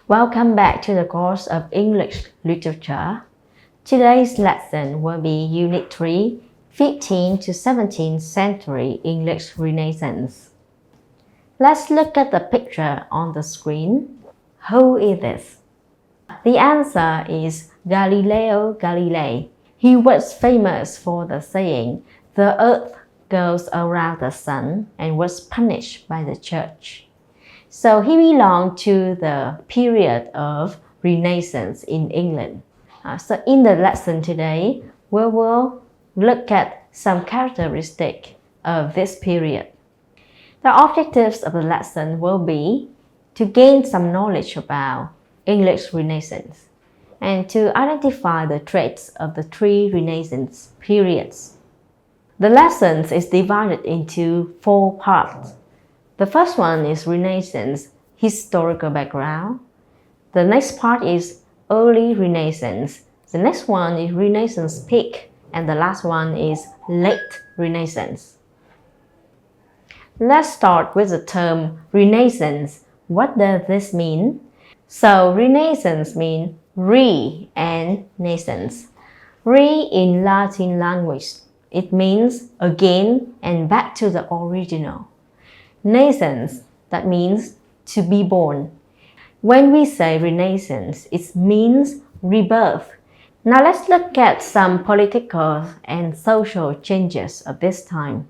Welcome back to the course of English Literature. Today's lesson will be Unit 3, 15th to 17th Century English Renaissance. Let's look at the picture on the screen. Who is this? The answer is Galileo Galilei. He was famous for the saying, "The earth goes around the sun," and was punished by the church. So he belonged to the period of Renaissance in England. So in the lesson today, we will look at some characteristics of this period. The objectives of the lesson will be to gain some knowledge about English Renaissance and to identify the traits of the three Renaissance periods. The lesson is divided into 4 parts. The first one is Renaissance historical background. The next part is early Renaissance. The next one is Renaissance peak. And the last one is late Renaissance. Let's start with the term Renaissance. What does this mean? So Renaissance means re and naissance. Re in Latin language, it means again and back to the original. Naissance, that means to be born. When we say Renaissance, it means rebirth. Now let's look at some political and social changes of this time.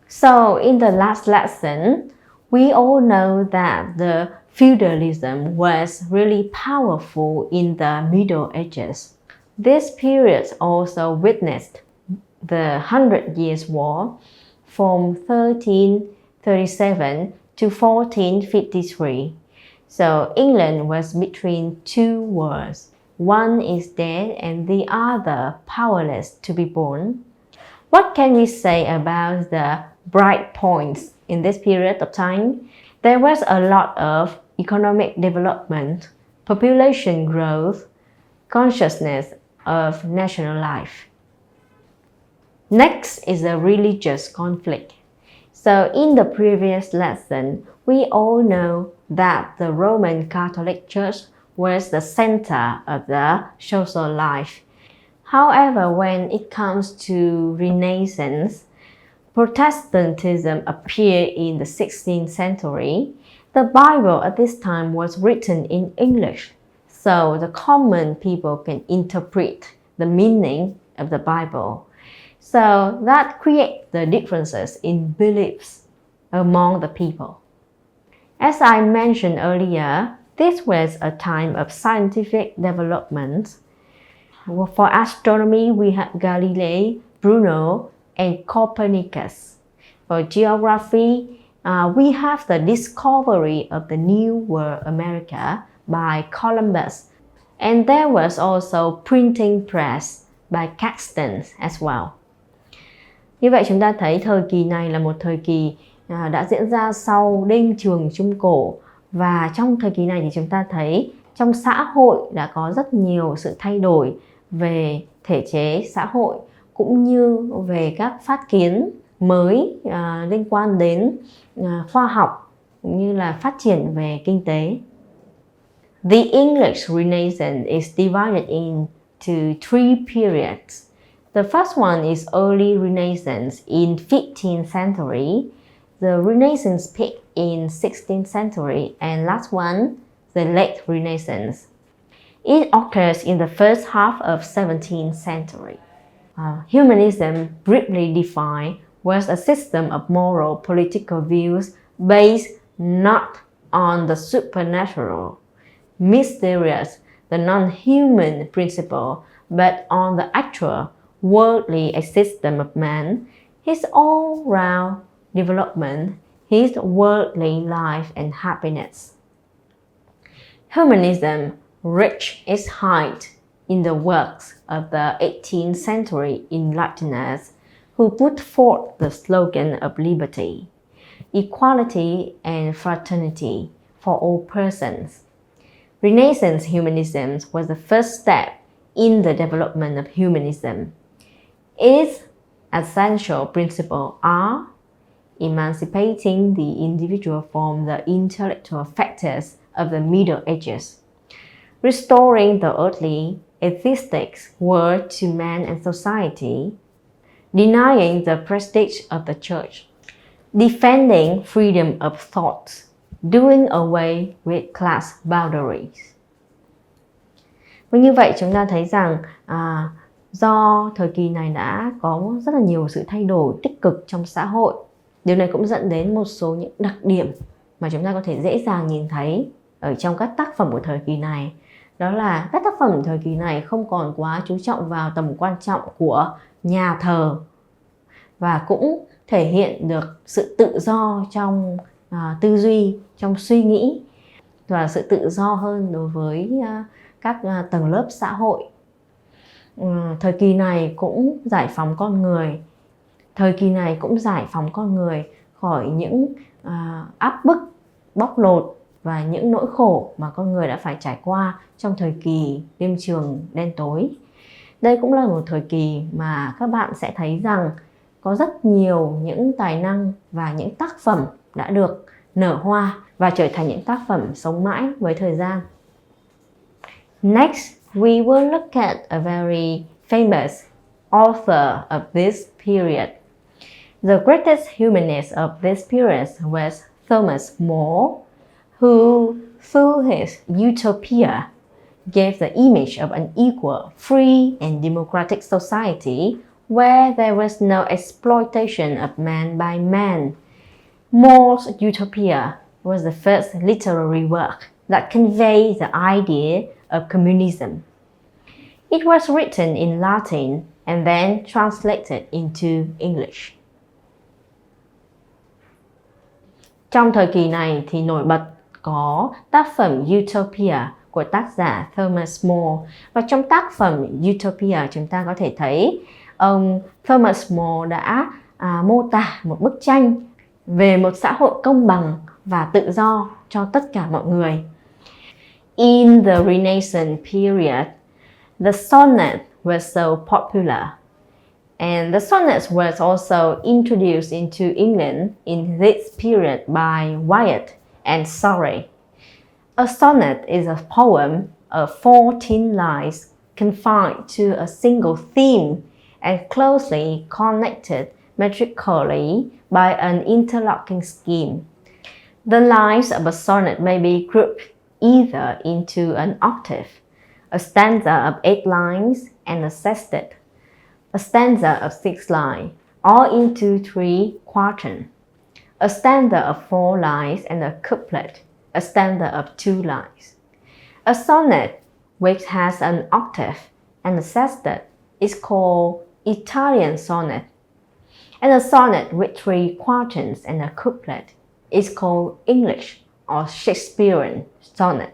So in the last lesson, we all know that the feudalism was really powerful in the Middle Ages. This period also witnessed the 100 Years' War from 1337 to 1453. So England was between two wars. One is dead and the other powerless to be born. What can we say about the bright points in this period of time? There was a lot of economic development, population growth, consciousness of national life. Next is the religious conflict. So in the previous lesson, we all know that the Roman Catholic Church was the center of the social life. However, when it comes to Renaissance, Protestantism appeared in the 16th century. The Bible at this time was written in English, so the common people can interpret the meaning of the Bible. So that creates the differences in beliefs among the people. As I mentioned earlier, this was a time of scientific development. For astronomy, we had Galilei, Bruno, and Copernicus. For geography, we have the discovery of the New World America by Columbus. And there was also printing press by Caxton as well. Như vậy chúng ta thấy thời kỳ này là một thời kỳ đã diễn ra sau đêm trường Trung Cổ. Và trong thời kỳ này thì chúng ta thấy trong xã hội đã có rất nhiều sự thay đổi về thể chế xã hội cũng như về các phát kiến mới liên quan đến khoa học cũng như là phát triển về kinh tế. The English Renaissance is divided into 3 periods. The first one is early Renaissance in 15th century, the Renaissance peak in 16th century, and last one, the late Renaissance. It occurs in the first half of 17th century. Humanism, briefly defined, was a system of moral political views based not on the supernatural, mysterious, the non-human principle, but on the actual worldly existence of man, his all-round development, his worldly life and happiness. Humanism reached its height in the works of the 18th century enlighteners who put forth the slogan of liberty, equality and fraternity for all persons. Renaissance humanism was the first step in the development of humanism. Its essential principles are emancipating the individual from the intellectual factors of the Middle Ages, restoring the earthly atheistic world to man and society, denying the prestige of the church, defending freedom of thought, doing away with class boundaries. Và như vậy chúng ta thấy rằng do thời kỳ này đã có rất là nhiều sự thay đổi tích cực trong xã hội, điều này cũng dẫn đến một số những đặc điểm mà chúng ta có thể dễ dàng nhìn thấy ở trong các tác phẩm của thời kỳ này. Đó là các tác phẩm thời kỳ này không còn quá chú trọng vào tầm quan trọng của nhà thờ và cũng thể hiện được sự tự do trong tư duy, trong suy nghĩ và sự tự do hơn đối với các tầng lớp xã hội. Thời kỳ này cũng giải phóng con người. Thời kỳ này cũng giải phóng con người khỏi những áp bức, bóc lột và những nỗi khổ mà con người đã phải trải qua trong thời kỳ đêm trường đen tối. Đây cũng là một thời kỳ mà các bạn sẽ thấy rằng có rất nhiều những tài năng và những tác phẩm đã được nở hoa và trở thành những tác phẩm sống mãi với thời gian. Next, we will look at a very famous author of this period. The greatest humanist of this period was Thomas More, who, through his Utopia, gave the image of an equal, free, and democratic society where there was no exploitation of man by man. More's Utopia was the first literary work that conveyed the idea of communism. It was written in Latin and then translated into English. Trong thời kỳ này thì nổi bật có tác phẩm Utopia của tác giả Thomas More. Và trong tác phẩm Utopia chúng ta có thể thấy ông Thomas More đã mô tả một bức tranh về một xã hội công bằng và tự do cho tất cả mọi người. In the Renaissance period, the sonnet was so popular. And the sonnets were also introduced into England in this period by Wyatt and Surrey. A sonnet is a poem of 14 lines confined to a single theme and closely connected metrically by an interlocking scheme. The lines of a sonnet may be grouped either into an octave, a stanza of 8 lines, and a sestet, a stanza of 6 lines, or into 3 quatrains, a stanza of 4 lines and a couplet, a stanza of 2 lines. A sonnet which has an octave and a sestet is called Italian sonnet, and a sonnet with 3 quatrains and a couplet is called English or Shakespearean sonnet.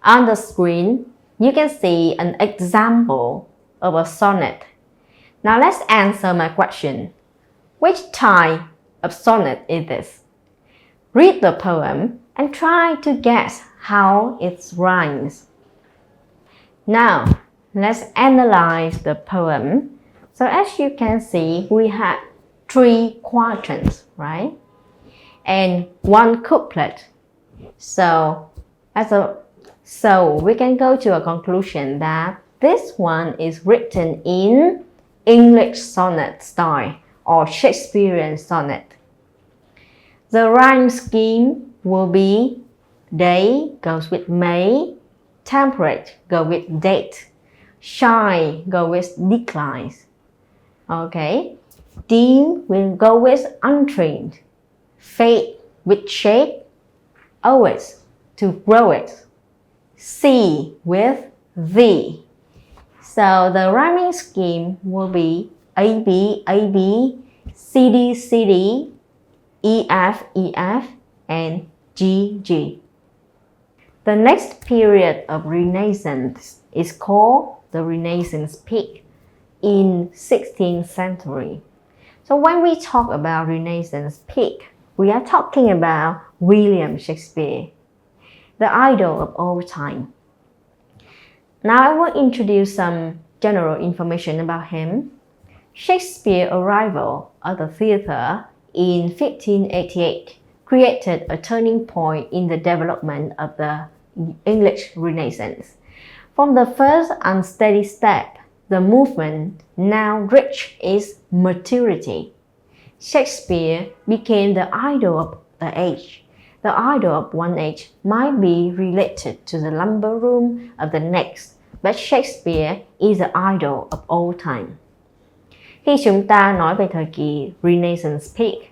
On the screen, you can see an example of a sonnet. Now let's answer my question. Which type of sonnet is this? Read the poem and try to guess how it rhymes. Now, let's analyze the poem. So as you can see, we have 3 quatrains, right? And 1 couplet. So we can go to a conclusion that this one is written in English sonnet style or Shakespearean sonnet. The rhyme scheme will be day goes with May, temperate go with date, shine go with declines. Okay, dim will go with untrained, fade with shade, always to grow it, C with V. So the rhyming scheme will be AB, AB, CD, CD, EF, EF, and GG. The next period of Renaissance is called the Renaissance peak in 16th century. So when we talk about Renaissance peak, we are talking about William Shakespeare, the idol of all time. Now I will introduce some general information about him. Shakespeare's arrival at the theatre in 1588 created a turning point in the development of the English Renaissance. From the first unsteady step, the movement now reached its maturity. Shakespeare became the idol of the age. The idol of one age might be related to the lumber room of the next, but Shakespeare is the idol of all time. Khi chúng ta nói về thời kỳ Renaissance Peak,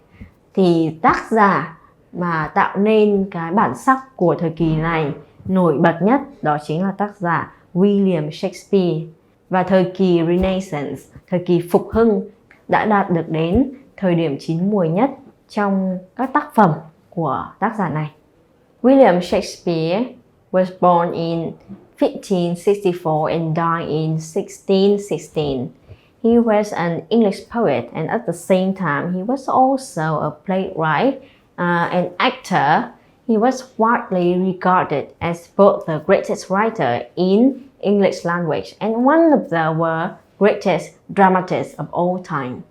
thì tác giả mà tạo nên cái bản sắc của thời kỳ này nổi bật nhất đó chính là tác giả William Shakespeare. Và thời kỳ Renaissance, thời kỳ phục hưng đã đạt được đến thời điểm chín muồi nhất trong các tác phẩm của tác giả này. William Shakespeare was born in 1564 and died in 1616. He was an English poet, and at the same time, he was also a playwright, an actor. He was widely regarded as both the greatest writer in English language and one of the world's greatest dramatists of all time.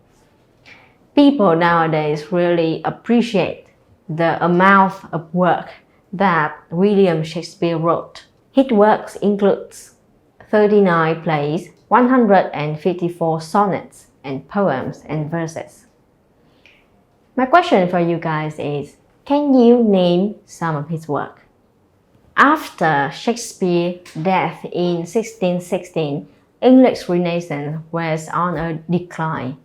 People nowadays really appreciate the amount of work that William Shakespeare wrote. His works includes 39 plays, 154 sonnets and poems and verses. My question for you guys is, can you name some of his work? After Shakespeare's death in 1616, English Renaissance was on a decline.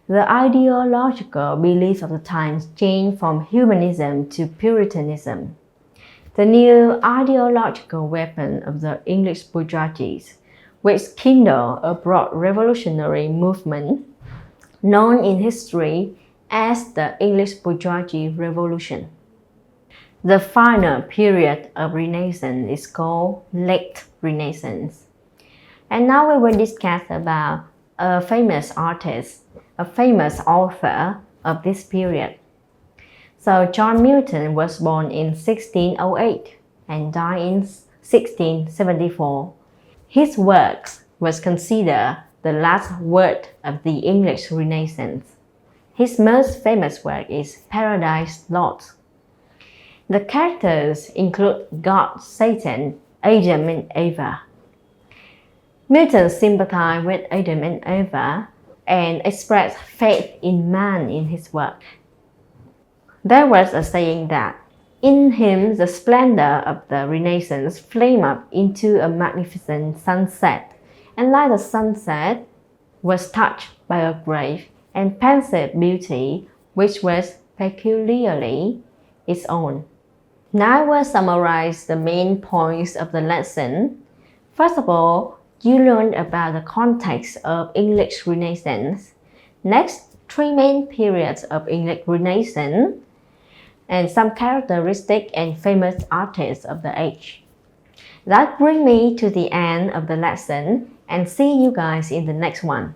The ideological beliefs of the times changed from humanism to Puritanism. The new ideological weapon of the English bourgeoisie, which kindled a broad revolutionary movement known in history as the English Bourgeoisie Revolution. The final period of Renaissance is called Late Renaissance. And now we will discuss about a famous artist, a famous author of this period. So John Milton was born in 1608 and died in 1674. His works was considered the last word of the English Renaissance. His most famous work is Paradise Lost. The characters include God, Satan, Adam and Eva. Milton sympathized with Adam and Eva and expressed faith in man in his work. There was a saying that in him the splendor of the Renaissance flamed up into a magnificent sunset, and like the sunset was touched by a grave and pensive beauty which was peculiarly its own. Now I will summarize the main points of the lesson. First of all, you learned about the context of English Renaissance. Next, three main periods of English Renaissance and some characteristic and famous artists of the age. That brings me to the end of the lesson, and see you guys in the next one.